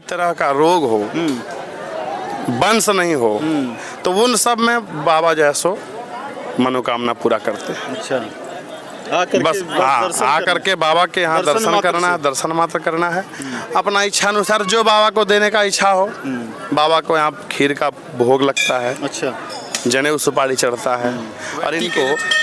भी तरह का रोग हो, वंश नहीं हो, तो उन सब में बाबा जो है सो मनोकामना पूरा करते हैं। अच्छा, बस आकर के बाबा के यहाँ दर्शन करना है, दर्शन मात्र करना है। अपना इच्छा अनुसार जो बाबा को देने का इच्छा हो, बाबा को यहाँ खीर का भोग लगता है। अच्छा, जनेऊ सुपारी चढ़ता है। और इनको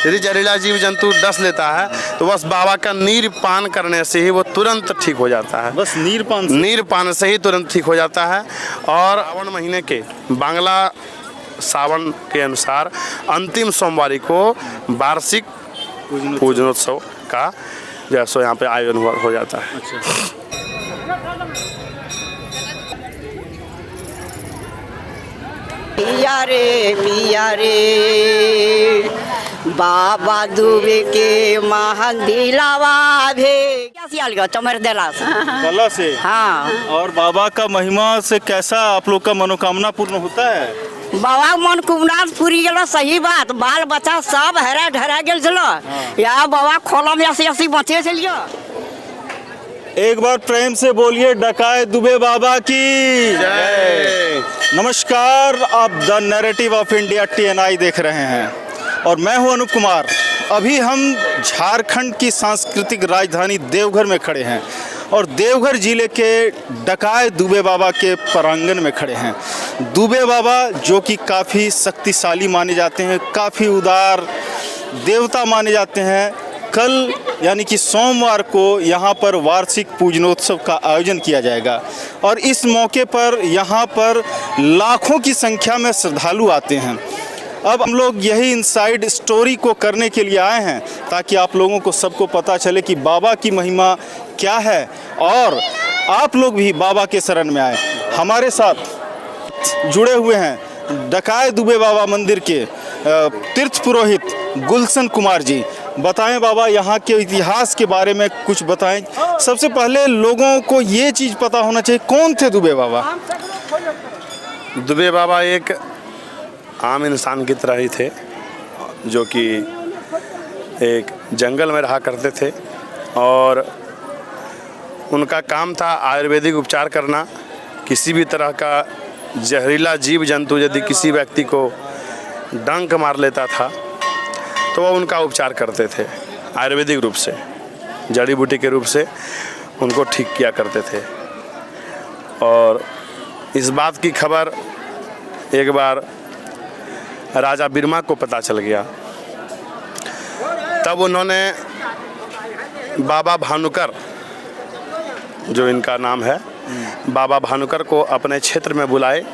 यदि जहरीला जीव जंतु डस लेता है तो बस बाबा का नीर पान करने से ही वो तुरंत ठीक हो जाता है। बस नीर पान से ही तुरंत ठीक हो जाता है। और सावन महीने के बांग्ला सावन के अनुसार अंतिम सोमवारी को वार्षिक पूजनोत्सव का जैसो यहाँ पे आयोजन हो जाता है। अच्छा, पिया रे बाबा दुबे के महंदिलावा भे क्या सियाल गया चमर देला कला से। हाँ, और बाबा का महिमा से कैसा आप लोग का मनोकामना पूर्ण होता है? बाबा मन कुमनाथ पूरी गेलो, सही बात। बाल बच्चा सब हरा ढरा गेल चलो या बाबा खोला में ऐसी बचे चलियो। एक बार प्रेम से बोलिए डकाए दुबे बाबा की जय। नमस्कार, आप the narrative of India TNI देख रहे हैं और मैं हूं अनूप कुमार। अभी हम झारखंड की सांस्कृतिक राजधानी देवघर में खड़े हैं और देवघर जिले के डकाए दुबे बाबा के प्रांगण में खड़े हैं। दुबे बाबा जो कि काफ़ी शक्तिशाली माने जाते हैं, काफ़ी उदार देवता माने जाते हैं। कल यानी कि सोमवार को यहाँ पर वार्षिक पूजनोत्सव का आयोजन किया जाएगा और इस मौके पर यहाँ पर लाखों की संख्या में श्रद्धालु आते हैं। अब हम लोग यही इनसाइड स्टोरी को करने के लिए आए हैं ताकि आप लोगों को सबको पता चले कि बाबा की महिमा क्या है और आप लोग भी बाबा के शरण में आए। हमारे साथ जुड़े हुए हैं डकाए दुबे बाबा मंदिर के तीर्थ पुरोहित गुलशन कुमार जी। बताएं बाबा, यहाँ के इतिहास के बारे में कुछ बताएं। सबसे पहले लोगों को ये चीज़ पता होना चाहिए, कौन थे दुबे बाबा? दुबे बाबा एक आम इंसान की तरह ही थे जो कि एक जंगल में रहा करते थे और उनका काम था आयुर्वेदिक उपचार करना। किसी भी तरह का जहरीला जीव जंतु यदि किसी व्यक्ति को डंक मार लेता था तो वह उनका उपचार करते थे आयुर्वेदिक रूप से, जड़ी बूटी के रूप से उनको ठीक किया करते थे। और इस बात की खबर एक बार राजा बिरमा को पता चल गया। तब उन्होंने बाबा भानुकर, जो इनका नाम है, बाबा भानुकर को अपने क्षेत्र में बुलाए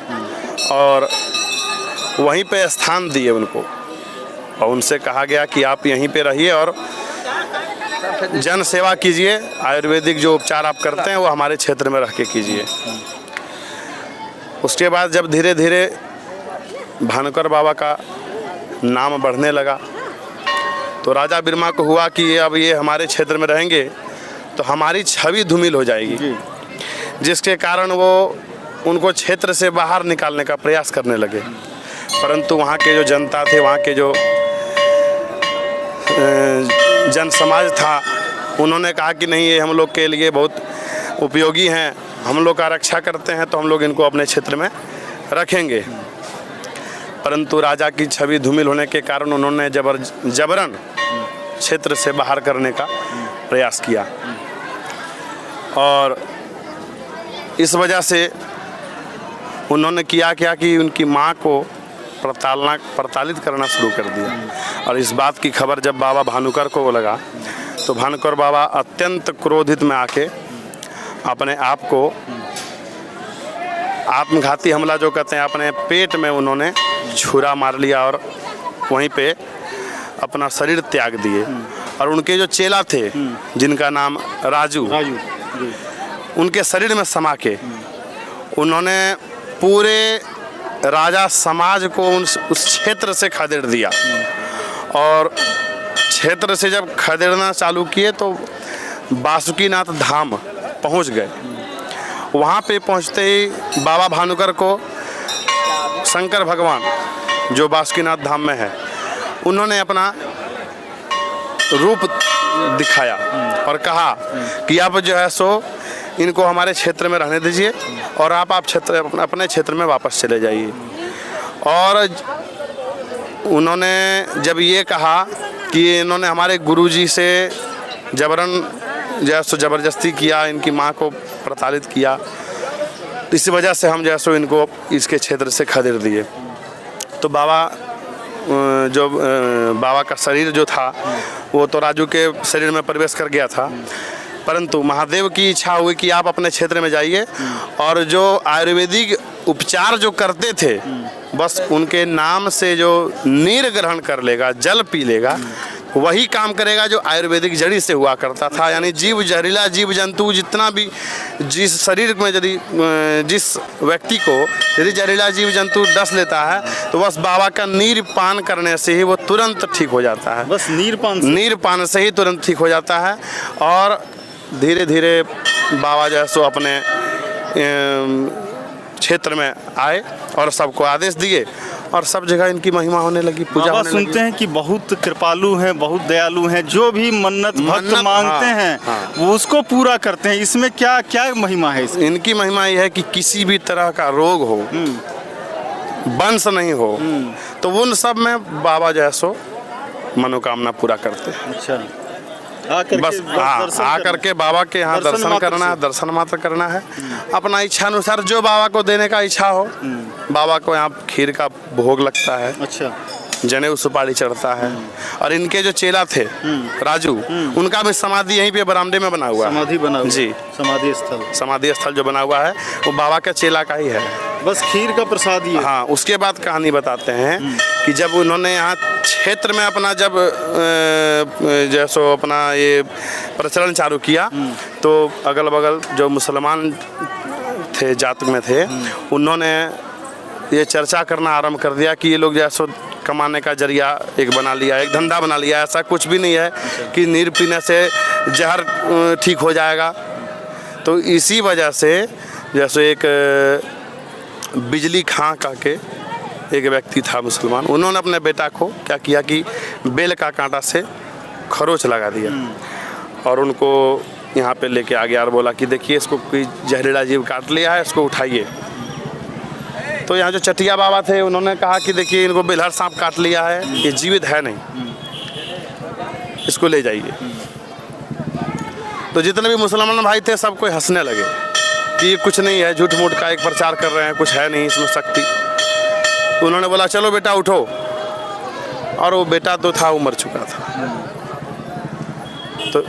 और वहीं पे स्थान दिए उनको और उनसे कहा गया कि आप यहीं पे रहिए और जन सेवा कीजिए। आयुर्वेदिक जो उपचार आप करते हैं वो हमारे क्षेत्र में रह के कीजिए। उसके बाद जब धीरे धीरे भानुकर बाबा का नाम बढ़ने लगा तो राजा बिरमा को हुआ कि अब ये हमारे क्षेत्र में रहेंगे तो हमारी छवि धूमिल हो जाएगी, जिसके कारण वो उनको क्षेत्र से बाहर निकालने का प्रयास करने लगे। परंतु वहाँ के जो जनता थे, वहाँ के जो जन समाज था, उन्होंने कहा कि नहीं, ये हम लोग के लिए बहुत उपयोगी हैं, हम लोग का रक्षा करते हैं तो हम लोग इनको अपने क्षेत्र में रखेंगे। परंतु राजा की छवि धूमिल होने के कारण उन्होंने जबरन क्षेत्र से बाहर करने का प्रयास किया और इस वजह से उन्होंने किया क्या कि उनकी माँ को प्रताड़ित करना शुरू कर दिया। और इस बात की खबर जब बाबा भानुकर को लगा तो भानुकर बाबा अत्यंत क्रोधित में आके अपने आप को आत्मघाती हमला जो कहते हैं, अपने पेट में उन्होंने छुरा मार लिया और वहीं पे अपना शरीर त्याग दिए। और उनके जो चेला थे जिनका नाम राजू उनके शरीर में समा के उन्होंने पूरे राजा समाज को उस क्षेत्र से खदेड़ दिया। और क्षेत्र से जब खदेड़ना चालू किए तो बासुकीनाथ धाम पहुंच गए। वहाँ पे पहुँचते ही बाबा भानुकर को शंकर भगवान जो बासुकीनाथ धाम में है उन्होंने अपना रूप दिखाया और कहा कि आप जो है सो इनको हमारे क्षेत्र में रहने दीजिए और आप क्षेत्र अपने क्षेत्र में वापस चले जाइए। और उन्होंने जब ये कहा कि इन्होंने हमारे गुरुजी से ज़बरदस्ती किया, इनकी माँ को प्रताड़ित किया, इस वजह से हम जैसो इनको इसके क्षेत्र से खदेड़ दिए। तो बाबा का शरीर जो था वो तो राजू के शरीर में प्रवेश कर गया था, परंतु महादेव की इच्छा हुई कि आप अपने क्षेत्र में जाइए और जो आयुर्वेदिक उपचार जो करते थे बस उनके नाम से जो नीर ग्रहण कर लेगा, जल पी लेगा, वही काम करेगा जो आयुर्वेदिक जड़ी से हुआ करता था। यानी जीव जहरीला जीव जंतु जितना भी जिस शरीर में यदि जिस व्यक्ति को यदि जहरीला जीव जंतु डस लेता है तो बस बाबा का नीर पान करने से ही वो तुरंत ठीक हो जाता है। बस नीर पान से ही तुरंत ठीक हो जाता है। और धीरे धीरे बाबा जो है सो अपने क्षेत्र में आए और सबको आदेश दिए और सब जगह इनकी महिमा होने लगी, पूजा होने लगी। सुनते हैं कि बहुत कृपालु हैं, बहुत दयालु हैं, जो भी मन्नत भक्त मांगते हैं वो उसको पूरा करते हैं। इसमें क्या क्या महिमा है? इनकी महिमा ये है कि किसी भी तरह का रोग हो, वंश नहीं हो, तो उन सब में बाबा जो है सो मनोकामना पूरा करते हैं। अच्छा, बस आकर के बाबा के यहाँ दर्शन करना है, दर्शन मात्र करना है, अपना इच्छा अनुसार जो बाबा को देने का इच्छा हो। बाबा को यहाँ खीर का भोग लगता है, अच्छा, जनेऊ सुपारी चढ़ता है। और इनके जो चेला थे राजू, उनका भी समाधि यहीं पे बरामदे में बना हुआ है। समाधि बना हुआ जी, समाधि स्थल जो बना हुआ है वो बाबा का चेला का ही है, बस खीर का प्रसाद ही है। हाँ, उसके बाद कहानी बताते हैं कि जब उन्होंने यहाँ क्षेत्र में अपना जब जैसो अपना ये प्रचलन चालू किया तो अगल बगल जो मुसलमान थे, जात में थे, उन्होंने ये चर्चा करना आरंभ कर दिया कि ये लोग जैसो कमाने का जरिया एक बना लिया, एक धंधा बना लिया। ऐसा कुछ भी नहीं है कि नीर पीने से जहर ठीक हो जाएगा। तो इसी वजह से जैसे एक बिजली खां का के एक व्यक्ति था मुसलमान, उन्होंने अपने बेटा को क्या किया कि बेल का कांटा से खरोच लगा दिया और उनको यहाँ पे लेके आ गया और बोला कि देखिए इसको कोई जहरीला जीव काट लिया है, इसको उठाइए। तो यहाँ जो चटिया बाबा थे उन्होंने कहा कि देखिए इनको बेलहर सांप काट लिया है, ये जीवित है नहीं, इसको ले जाइए। तो जितने भी मुसलमान भाई थे सब कोई हंसने लगे कि ये कुछ नहीं है, झूठ मूठ का एक प्रचार कर रहे हैं, कुछ है नहीं इसमें शक्ति। तो उन्होंने बोला चलो बेटा उठो, और वो बेटा तो था वो मर चुका था। तो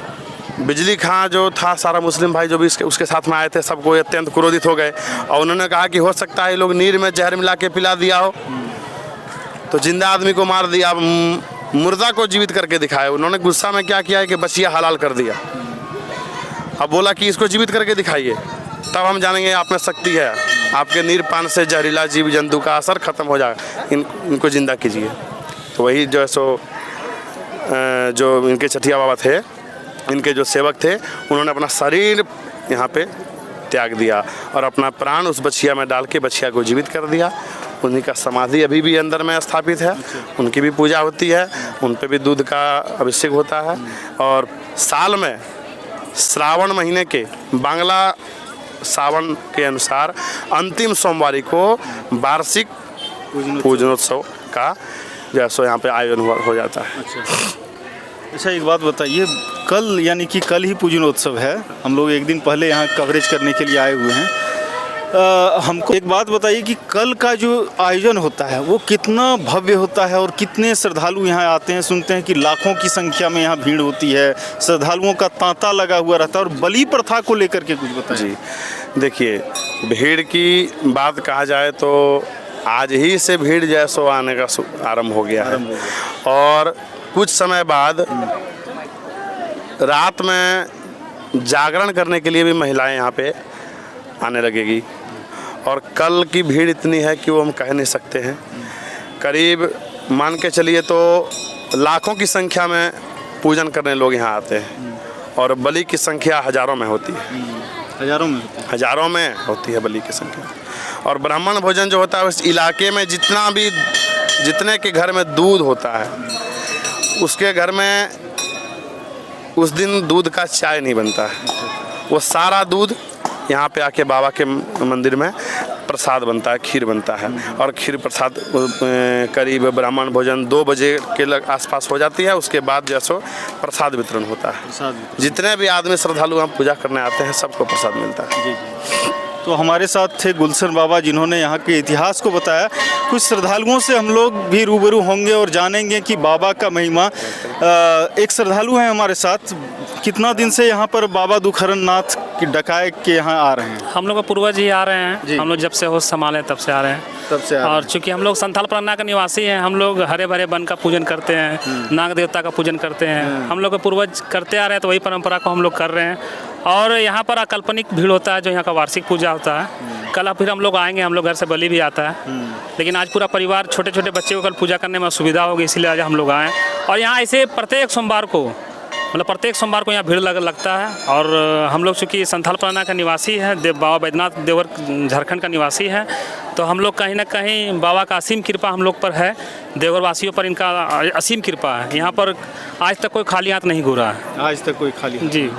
बिजली खां जो था, सारा मुस्लिम भाई जो भी उसके साथ में आए थे, सबको अत्यंत क्रोधित हो गए और उन्होंने कहा कि हो सकता है ये लोग नीर में जहर मिला के पिला दिया हो। तो जिंदा आदमी को मार दिया, मुर्दा को जीवित करके दिखाया। उन्होंने गुस्सा में क्या किया है कि बचिया हलाल कर दिया। अब बोला कि इसको जीवित करके दिखाइए, तब हम जानेंगे आप में शक्ति है, आपके नीर पान से जहरीला जीव जंतु का असर खत्म हो जाएगा, इनको जिंदा कीजिए। तो वही जो है सो जो इनके चटिया बाबा थे, इनके जो सेवक थे, उन्होंने अपना शरीर यहाँ पे त्याग दिया और अपना प्राण उस बछिया में डाल के बछिया को जीवित कर दिया। उन्हीं का समाधि अभी भी अंदर में स्थापित है, उनकी भी पूजा होती है, उन पे भी दूध का अभिषेक होता है। और साल में श्रावण महीने के बांग्ला सावन के अनुसार अंतिम सोमवारी को वार्षिक पूजनोत्सव का जैसो यहाँ पे आयोजन हो जाता है। अच्छा, एक बात बताइए, कल यानी कि कल ही पूजनोत्सव है, हम लोग एक दिन पहले यहाँ कवरेज करने के लिए आए हुए हैं। हमको एक बात बताइए कि कल का जो आयोजन होता है वो कितना भव्य होता है और कितने श्रद्धालु यहाँ आते हैं? सुनते हैं कि लाखों की संख्या में यहाँ भीड़ होती है, श्रद्धालुओं का तांता लगा हुआ रहता है। और बलि प्रथा को लेकर के कुछ बताइए। जी देखिए, भीड़ की बात कहा जाए तो आज ही से भीड़ जैसो आने का आरंभ हो गया है और कुछ समय बाद रात में जागरण करने के लिए भी महिलाएं यहाँ पे आने लगेगी। और कल की भीड़ इतनी है कि वो हम कह नहीं सकते हैं। करीब मान के चलिए तो लाखों की संख्या में पूजन करने लोग यहाँ आते हैं और बलि की संख्या हजारों में होती है। हजारों में होती है बलि की संख्या। और ब्राह्मण भोजन जो होता है उस इलाके में जितने के घर में दूध होता है, उसके घर में उस दिन दूध का चाय नहीं बनता है। वो सारा दूध यहाँ पे आके बाबा के मंदिर में प्रसाद बनता है, खीर बनता है। और खीर प्रसाद करीब ब्राह्मण भोजन 2 बजे के आसपास हो जाती है। उसके बाद जो सो प्रसाद वितरण होता है। जितने भी आदमी श्रद्धालु हम पूजा करने आते हैं सबको प्रसाद मिलता है। जी जी। तो हमारे साथ थे गुलशन बाबा जिन्होंने यहाँ के इतिहास को बताया। कुछ श्रद्धालुओं से हम लोग भी रूबरू होंगे और जानेंगे कि बाबा का महिमा। एक श्रद्धालु हैं हमारे साथ। कितना दिन से यहाँ पर बाबा दुखहरण नाथ की डकाए के यहाँ आ रहे हैं? हम लोग के पूर्वज ही आ रहे हैं। हम लोग जब से होश संभाले तब से आ रहे हैं। तब से और चूंकि हम लोग संथाल परगना के निवासी हैं, हम लोग हरे भरे वन का पूजन करते हैं, नाग देवता का पूजन करते हैं। हम लोग के पूर्वज करते आ रहे हैं, तो वही परंपरा को हम लोग कर रहे हैं। और यहाँ पर अकाल्पनिक भीड़ होता है, जो यहाँ का वार्षिक पूजा होता है। कल फिर हम लोग आएंगे, हम लोग घर से बलि भी आता है। लेकिन आज पूरा परिवार, छोटे छोटे बच्चे को कल पूजा करने में असुविधा होगी, इसलिए आज हम लोग आए। और यहाँ ऐसे प्रत्येक सोमवार को, मतलब प्रत्येक सोमवार को यहाँ भीड़ लगता है। और हम लोग चूँकि संथाल परगना का निवासी है, बाबा बैद्यनाथ देवघर झारखंड का निवासी है, तो हम लोग कहीं ना कहीं बाबा का असीम कृपा हम लोग पर है। देवघर वासियों पर इनका असीम कृपा है। यहाँ पर आज तक कोई खाली हाथ नहीं घूरा है। आज तक कोई खाली? जी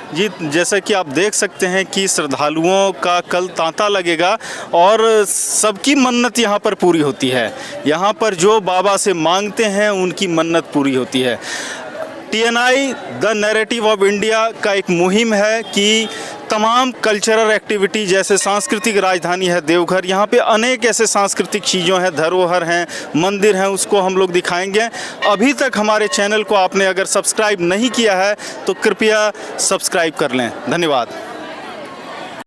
जी, जैसा कि आप देख सकते हैं कि श्रद्धालुओं का कल तांता लगेगा और सबकी मन्नत यहाँ पर पूरी होती है। यहाँ पर जो बाबा से मांगते हैं उनकी मन्नत पूरी होती है। TNI the narrative of India का एक मुहिम है कि तमाम कल्चरल एक्टिविटी, जैसे सांस्कृतिक राजधानी है देवघर, यहाँ पे अनेक ऐसे सांस्कृतिक चीज़ों हैं, धरोहर हैं, मंदिर हैं, उसको हम लोग दिखाएंगे। अभी तक हमारे चैनल को आपने अगर सब्सक्राइब नहीं किया है तो कृपया सब्सक्राइब कर लें। धन्यवाद।